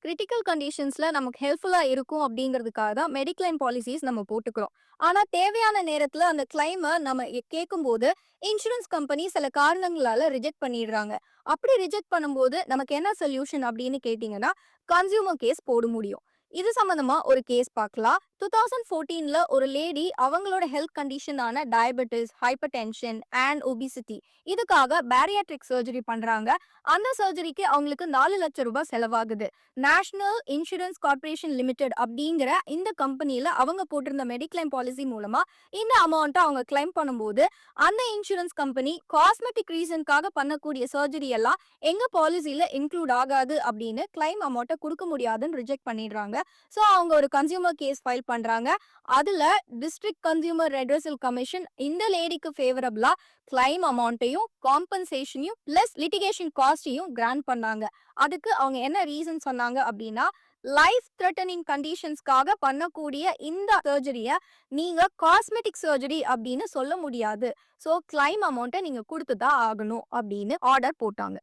Critical கண்டிஷன்ஸ்ல நமக்கு ஹெல்ப்ஃபுல்லா இருக்கும் அப்படிங்கிறதுக்காக தான் மெடிக்ளைம் பாலிசிஸ் நம்ம போட்டுக்கிறோம். ஆனா தேவையான நேரத்துல அந்த கிளைம நம்ம கேட்கும்போது, இன்சூரன்ஸ் கம்பெனி சில காரணங்களால ரிஜெக்ட் பண்ணிடுறாங்க. அப்படி ரிஜெக்ட் பண்ணும்போது நமக்கு என்ன சொல்யூஷன் அப்படின்னு கேட்டீங்கன்னா, கன்சியூமர் கேஸ் போட முடியும். இது சம்பந்தமா ஒரு கேஸ் பார்க்கலாம். 2014ல ஒரு லேடி அவங்களோட ஹெல்த் கண்டிஷனான டயபெட்டிஸ், ஹைப்பர்டென்ஷன் அண்ட் ஒபிசிட்டி இதுக்காக பேரியாட்ரிக் சர்ஜரி பண்றாங்க. அந்த சர்ஜரிக்கு அவங்களுக்கு 4 லட்சம் ரூபாய் செலவாகுது. நேஷனல் இன்சூரன்ஸ் கார்ப்பரேஷன் லிமிடெட் அப்படிங்கிற இந்த கம்பெனில அவங்க போட்டிருந்த மெடிக்ளைம் பாலிசி மூலமா இந்த அமௌண்ட்டை அவங்க கிளைம் பண்ணும்போது, அந்த இன்சூரன்ஸ் கம்பெனி காஸ்மெட்டிக் ரீசன்க்காக பண்ணக்கூடிய சர்ஜரி எல்லாம் எங்க பாலிசில இன்க்ளூட் ஆகாது அப்படின்னு கிளைம் அமௌண்ட்டை கொடுக்க முடியாதுன்னு ரிஜெக்ட் பண்ணிடுறாங்க. ஸோ அவங்க ஒரு கன்சியூமர் கேஸ் ஃபைல் பண்றாங்க. அதுல டிஸ்ட்ரிக்ட் கன்சியூமர் ரெட்ரஸல் கமிஷன் இந்த லேடிக்கு ஃபேவரபிளா கிளைம் அமௌண்ட்டையும் காம்பன்சேஷனையும் பிளஸ் லிட்டிகேஷன் காஸ்டையும் கிராண்ட் பண்ணாங்க. அதுக்கு அவங்க என்ன ரீசன் சொன்னாங்க அப்படின்னா, லைஃப் த்ரெட்டனிங் கண்டிஷன்ஸ்க்காக பண்ணக்கூடிய இந்த சர்ஜரிய நீங்க காஸ்மெட்டிக் சர்ஜரி அப்படின்னு சொல்ல முடியாது. ஸோ கிளைம் அமௌண்ட்டை நீங்க கொடுத்து தான் ஆகணும் அப்படின்னு ஆர்டர் போட்டாங்க.